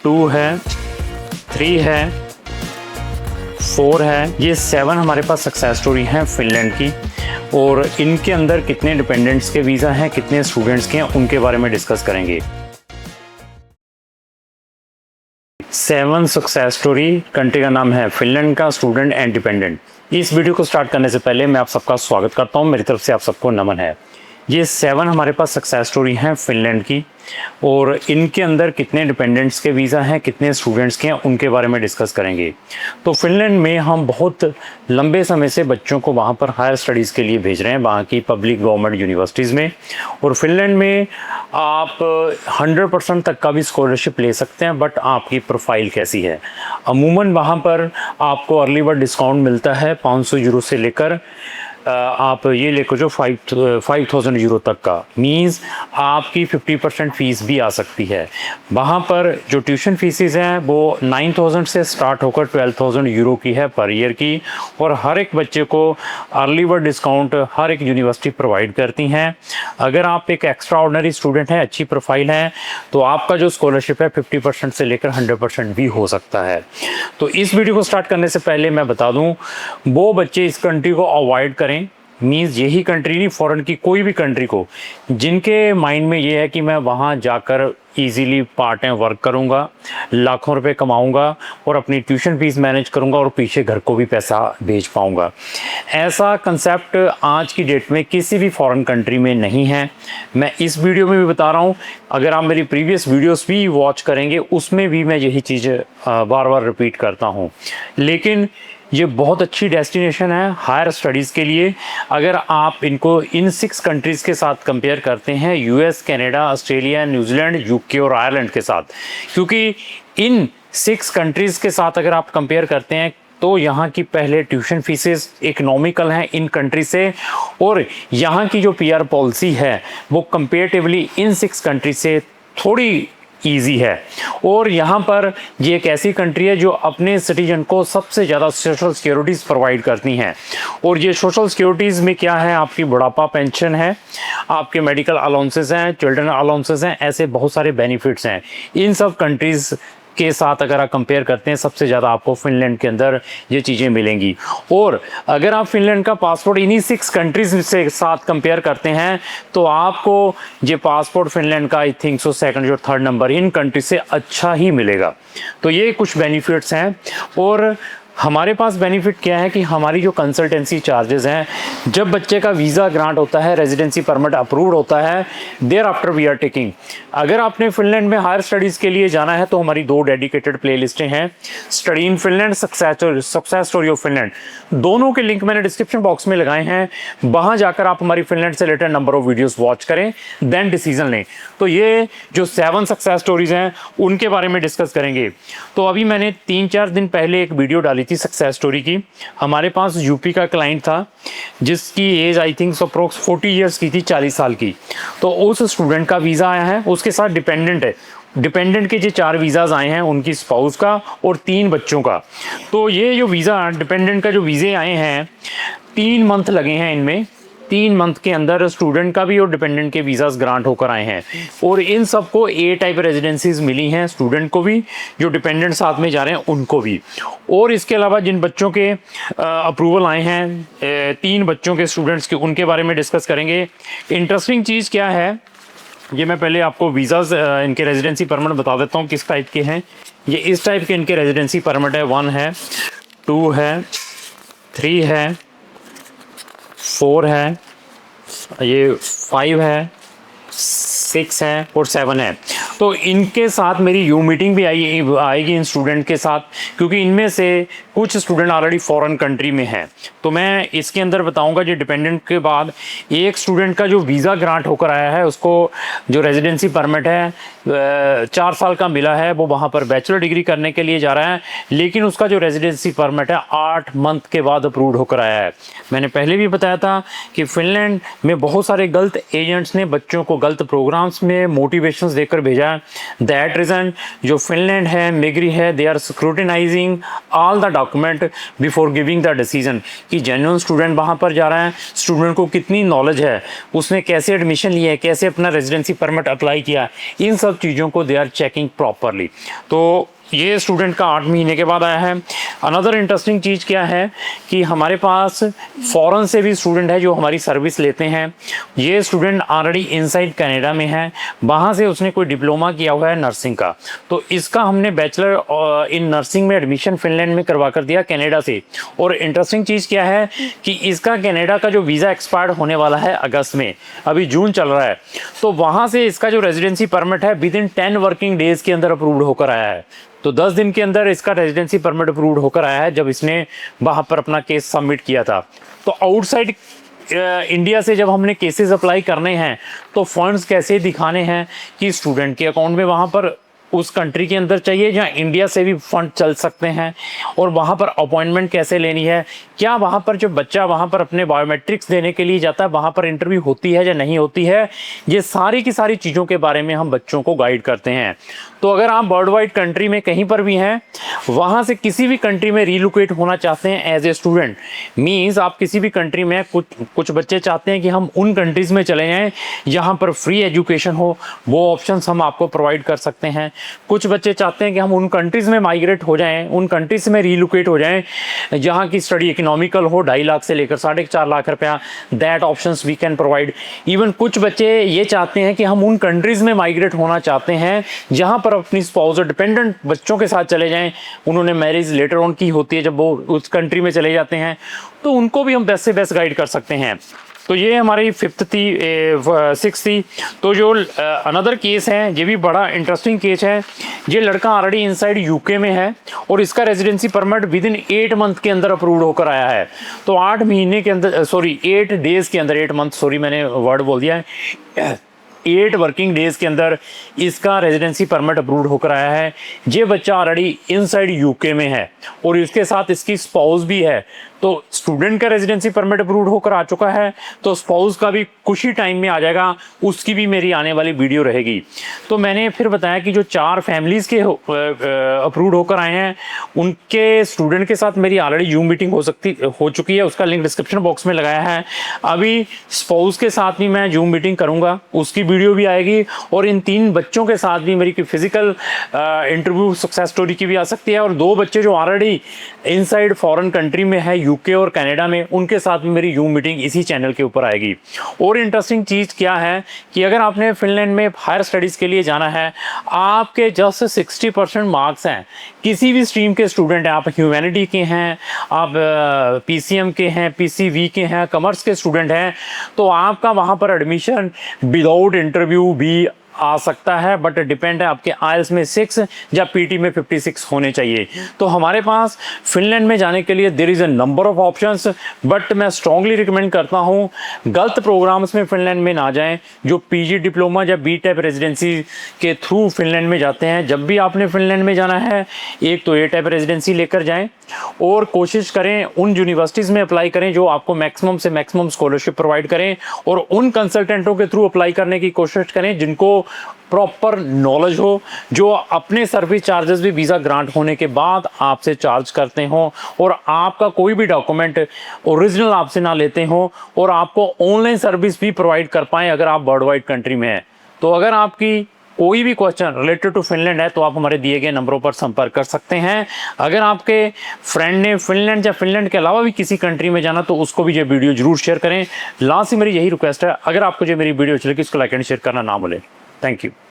2 है, 3 है, 4 है, ये 7 हमारे पास सक्सेस स्टोरी हैं फिनलैंड की। और इनके अंदर कितने डिपेंडेंट्स के वीज़ा हैं, कितने स्टूडेंट्स के हैं, उनके बारे में डिस्कस करेंगे। 7 सक्सेस स्टोरी, कंट्री का नाम है फिनलैंड का, स्टूडेंट एंड डिपेंडेंट। इस वीडियो को स्टार्ट करने से पहले मैं आप सबका स्वागत करता हूं, मेरी तरफ से आप सबको नमन है। ये 7 हमारे पास सक्सेस स्टोरी हैं फिनलैंड की। और इनके अंदर कितने डिपेंडेंट्स के वीज़ा हैं, कितने स्टूडेंट्स के हैं, उनके बारे में डिस्कस करेंगे। तो फिनलैंड में हम बहुत लंबे समय से बच्चों को वहाँ पर हायर स्टडीज़ के लिए भेज रहे हैं, वहाँ की पब्लिक गवर्नमेंट यूनिवर्सिटीज़ में। और फिनलैंड में आप 100% तक का भी स्कॉलरशिप ले सकते हैं, बट आपकी प्रोफाइल कैसी है। अमूमन वहाँ पर आपको अर्ली बर्ड डिस्काउंट मिलता है 500 यूरो से लेकर आप ये लेकर जो 5000 यूरो तक का, मीन्स आपकी 50% फ़ीस भी आ सकती है। वहाँ पर जो ट्यूशन फीसेस हैं वो 9000 से स्टार्ट होकर 12000 यूरो की है पर ईयर की। और हर एक बच्चे को अर्ली बर्ड डिस्काउंट हर एक यूनिवर्सिटी प्रोवाइड करती हैं। अगर आप एक एक्स्ट्रा ऑर्डिनरी स्टूडेंट हैं, अच्छी प्रोफाइल है, तो आपका जो स्कॉलरशिप है 50% से लेकर 100% भी हो सकता है। तो इस वीडियो को स्टार्ट करने से पहले मैं बता दूं, वो बच्चे इस कंट्री को अवॉइड करें। मीन्स यही कंट्री नहीं, फॉरेन की कोई भी कंट्री को, जिनके माइंड में ये है कि मैं वहाँ जाकर इजीली पार्ट टाइम वर्क करूँगा, लाखों रुपए कमाऊँगा और अपनी ट्यूशन फीस मैनेज करूँगा और पीछे घर को भी पैसा भेज पाऊँगा। ऐसा कंसेप्ट आज की डेट में किसी भी फॉरेन कंट्री में नहीं है। मैं इस वीडियो में भी बता रहा हूँ, अगर आप मेरी प्रीवियस वीडियोस भी वॉच करेंगे उसमें भी मैं यही चीज़ बार बार रिपीट करता हूँ। लेकिन ये बहुत अच्छी डेस्टिनेशन है हायर स्टडीज़ के लिए। अगर आप इनको इन 6 कंट्रीज़ के साथ कंपेयर करते हैं, US, Canada, Australia, New Zealand, UK और आयरलैंड के साथ, क्योंकि इन 6 कंट्रीज़ के साथ अगर आप कंपेयर करते हैं तो यहाँ की पहले ट्यूशन फीसेस इकोनॉमिकल हैं इन कंट्री से, और यहाँ की जो पीआर पॉलिसी है वो कंपेरेटिवली इन 6 कंट्री से थोड़ी ईजी है। और यहाँ पर ये एक ऐसी कंट्री है जो अपने सिटीजन को सबसे ज़्यादा सोशल सिक्योरिटीज़ प्रोवाइड करती हैं। और ये सोशल सिक्योरिटीज़ में क्या है, आपकी बुढ़ापा पेंशन है, आपके मेडिकल अलाउंसेस हैं, चिल्ड्रन अलाउंसेस हैं, ऐसे बहुत सारे बेनिफिट्स हैं। इन सब कंट्रीज़ के साथ अगर आप कंपेयर करते हैं, सबसे ज़्यादा आपको फिनलैंड के अंदर ये चीज़ें मिलेंगी। और अगर आप फिनलैंड का पासपोर्ट इन्हीं 6 कंट्रीज से साथ कंपेयर करते हैं तो आपको ये पासपोर्ट फिनलैंड का आई थिंक सो सेकंड और थर्ड नंबर इन कंट्री से अच्छा ही मिलेगा। तो ये कुछ बेनिफिट्स हैं। और हमारे पास बेनिफिट क्या है कि हमारी जो कंसल्टेंसी चार्जेस हैं, जब बच्चे का वीज़ा ग्रांट होता है, रेजिडेंसी परमिट अप्रूव्ड होता है, there after we are taking. अगर आपने फिनलैंड में हायर स्टडीज़ के लिए जाना है तो हमारी 2 डेडिकेटेड प्लेलिस्टें हैं, study in Finland, success story of Finland. दोनों के लिंक मैंने डिस्क्रिप्शन बॉक्स में लगाए हैं, वहाँ जाकर आप हमारी फिनलैंड से related number of videos watch करें, देन डिसीजन लें। तो ये जो 7 सक्सेस स्टोरीज़ हैं उनके बारे में डिस्कस करेंगे। तो अभी मैंने 3-4 दिन पहले एक वीडियो डाली थी सक्सेस स्टोरी की। हमारे पास यूपी का क्लाइंट था जिसकी age I think approx 40 years की थी, 40 साल की। तो उस स्टूडेंट का वीज़ा आया है, उसके साथ डिपेंडेंट है। डिपेंडेंट के जो 4 वीज़ाज आए हैं, उनकी स्पाउस का और 3 बच्चों का। तो ये जो वीज़ा डिपेंडेंट का जो वीज़े आए हैं, 3 मंथ लगे हैं इनमें। 3 मंथ के अंदर स्टूडेंट का भी और डिपेंडेंट के वीज़ाज ग्रांट होकर आए हैं। और इन सबको ए टाइप रेजिडेंसीज मिली हैं, स्टूडेंट को भी, जो डिपेंडेंट साथ में जा रहे हैं उनको भी। और इसके अलावा जिन बच्चों के अप्रूवल आए हैं, 3 बच्चों के स्टूडेंट्स के, उनके बारे में डिस्कस करेंगे। इंटरेस्टिंग चीज़ क्या है, ये मैं पहले आपको वीज़ाज इनके रेजिडेंसी परमिट बता देता हूँ किस टाइप के हैं। ये इस टाइप के इनके रेजिडेंसी परमिट है। 1 है, 2 है, 3 है, 4 है, ये 5 है, 6 है और 7 है। तो इनके साथ मेरी यू मीटिंग भी आएगी इन स्टूडेंट के साथ, क्योंकि इनमें से कुछ स्टूडेंट ऑलरेडी फॉरेन कंट्री में हैं। तो मैं इसके अंदर बताऊंगा जो डिपेंडेंट के बाद एक स्टूडेंट का जो वीज़ा ग्रांट होकर आया है, उसको जो रेजिडेंसी परमिट है 4 साल का मिला है, वो वहाँ पर बैचलर डिग्री करने के लिए जा रहा है, लेकिन उसका जो रेजिडेंसी परमिट है 8 मंथ के बाद अप्रूव्ड होकर आया है। मैंने पहले भी बताया था कि फिनलैंड में बहुत सारे गलत एजेंट्स ने बच्चों को गलत प्रोग्राम्स में मोटिवेशंस देकर भेजा रहा है। दैट रीज़न जो फिनलैंड है, मिग्री है, they are scrutinising all the document before giving the decision कि जेन्युइन स्टूडेंट वहाँ पर जा रहा है, स्टूडेंट को कितनी नॉलेज है, उसने कैसे एडमिशन लिया है, कैसे अपना रेजिडेंसी परमिट अप्लाई किया, इन सब चीज़ों को दे आर चेकिंग प्रॉपरली। तो ये स्टूडेंट का 8 महीने के बाद आया है। अनदर इंटरेस्टिंग चीज़ क्या है कि हमारे पास फॉरेन से भी स्टूडेंट है जो हमारी सर्विस लेते हैं। ये स्टूडेंट ऑलरेडी इनसाइड कनाडा में है, वहाँ से उसने कोई डिप्लोमा किया हुआ है नर्सिंग का, तो इसका हमने बैचलर इन नर्सिंग में एडमिशन फिनलैंड में करवा कर दिया कनाडा से। और इंटरेस्टिंग चीज़ क्या है कि इसका कनाडा का जो वीज़ा एक्सपायर्ड होने वाला है अगस्त में, अभी जून चल रहा है, तो वहाँ से इसका जो रेजिडेंसी परमिट है विद इन 10 वर्किंग डेज़ के अंदर अप्रूव्ड होकर आया है। तो 10 दिन के अंदर इसका रेजिडेंसी परमिट अप्रूव्ड होकर आया है जब इसने वहाँ पर अपना केस सबमिट किया था। तो आउटसाइड इंडिया से जब हमने केसेस अप्लाई करने हैं तो फंड्स कैसे दिखाने हैं कि स्टूडेंट के अकाउंट में वहाँ पर उस कंट्री के अंदर चाहिए जहाँ इंडिया से भी फंड चल सकते हैं, और वहाँ पर अपॉइंटमेंट कैसे लेनी है, क्या वहाँ पर जो बच्चा वहाँ पर अपने बायोमेट्रिक्स देने के लिए जाता है वहाँ पर इंटरव्यू होती है या नहीं होती है, ये सारी की सारी चीज़ों के बारे में हम बच्चों को गाइड करते हैं। तो अगर आप वर्ल्ड वाइड कंट्री में कहीं पर भी हैं, वहाँ से किसी भी कंट्री में रीलोकेट होना चाहते हैं एज ए स्टूडेंट, मीन्स आप किसी भी कंट्री में, कुछ बच्चे चाहते हैं कि हम उन कंट्रीज़ में चले जाएँ जहाँ पर फ्री एजुकेशन हो, वो ऑप्शंस हम आपको प्रोवाइड कर सकते हैं। कुछ बच्चे चाहते हैं कि हम उन कंट्रीज़ में माइग्रेट हो जाएं, उन कंट्रीज़ में रीलोकेट हो जाएं जहां की स्टडी इकोनॉमिकल हो, 2.5 लाख से लेकर 4.5 लाख रुपया, that options we can provide. Even कुछ बच्चे ये चाहते हैं कि हम उन कंट्रीज़ में माइग्रेट होना चाहते हैं जहां पर अपनी स्पाउस और डिपेंडेंट बच्चों के साथ चले जाएँ, उन्होंने मैरिज लेटर ऑन की होती है जब वो उस कंट्री में चले जाते हैं, तो उनको भी हम बेस्ट से बेस्ट गाइड कर सकते हैं। तो ये हमारी 6th थी। तो जो अनदर केस है, ये भी बड़ा इंटरेस्टिंग केस है। ये लड़का ऑलरेडी इनसाइड यूके में है और इसका residency permit with in 8 month के अंदर अप्रूव्ड होकर आया है। तो 8 महीने के अंदर, 8 डेज़ के अंदर, 8 मंथ, मैंने वर्ड बोल दिया है, 8 वर्किंग डेज़ के अंदर इसका रेजिडेंसी परमिट अप्रूव्ड होकर आया है। ये बच्चा ऑलरेडी इनसाइड यूके में है और इसके साथ इसकी स्पाउस भी है। तो स्टूडेंट का रेजिडेंसी परमिट अप्रूव्ड होकर आ चुका है, तो स्पाउस का भी कुछ ही टाइम में आ जाएगा, उसकी भी मेरी आने वाली वीडियो रहेगी। तो मैंने फिर बताया कि जो 4 फैमिलीज़ के अप्रूव्ड होकर आए हैं, उनके स्टूडेंट के साथ मेरी ऑलरेडी जूम मीटिंग हो चुकी है, उसका लिंक डिस्क्रिप्शन बॉक्स में लगाया है। अभी स्पाउस के साथ भी मैं जूम मीटिंग करूँगा, उसकी वीडियो भी आएगी, और इन 3 बच्चों के साथ भी मेरी फिजिकल इंटरव्यू सक्सेस स्टोरी की भी आ सकती है। और 2 बच्चे जो ऑलरेडी इनसाइड फॉरेन कंट्री में है, यूके और कनाडा में, उनके साथ भी मेरी जूम मीटिंग इसी चैनल के ऊपर आएगी। और इंटरेस्टिंग चीज़ क्या है कि अगर आपने फिनलैंड में हायर स्टडीज़ के लिए जाना है, आपके जस्ट 60% मार्क्स हैं, किसी भी स्ट्रीम के स्टूडेंट हैं, आप ह्यूमैनिटी के हैं, आप पीसीएम के हैं, पीसीवी के हैं, कॉमर्स के स्टूडेंट हैं, तो आपका वहाँ पर एडमिशन विदाउट इंटरव्यू भी आ सकता है, बट डिपेंड है आपके आइल्स में 6 या पीटी में 56 होने चाहिए। तो हमारे पास फिनलैंड में जाने के लिए there is a number of options, but मैं स्ट्रांगली रिकमेंड करता हूँ गलत प्रोग्राम्स में फिनलैंड में ना जाएं। जो पीजी डिप्लोमा या बी टाइप रेजिडेंसी के थ्रू फिनलैंड में जाते हैं, जब भी आपने फिनलैंड में जाना है, एक तो ए टाइप रेजिडेंसी लेकर जाएं और कोशिश करें उन यूनिवर्सिटीज़ में अप्लाई करें जो आपको मैक्सिमम से मैक्सिमम स्कॉलरशिप प्रोवाइड करें, और उन कंसल्टेंटों के थ्रू अप्लाई करने की कोशिश करें जिनको प्रॉपर नॉलेज हो, जो अपने सर्विस चार्जेस भी वीज़ा ग्रांट होने के बाद आपसे चार्ज करते हों, और आपका कोई भी डॉक्यूमेंट ओरिजिनल आपसे ना लेते हों, और आपको ऑनलाइन सर्विस भी प्रोवाइड कर पाएँ अगर आप वर्ल्ड वाइड कंट्री में हैं। तो अगर आपकी कोई भी क्वेश्चन रिलेटेड टू फिनलैंड है तो आप हमारे दिए गए नंबरों पर संपर्क कर सकते हैं। अगर आपके फ्रेंड ने फिनलैंड या फिनलैंड के अलावा भी किसी कंट्री में जाना, तो उसको भी ये वीडियो जरूर शेयर करें। लास्ट में मेरी यही रिक्वेस्ट है, अगर आपको जो मेरी वीडियो अच्छी लगी, इसको लाइक एंड शेयर करना ना भूलें। Thank you.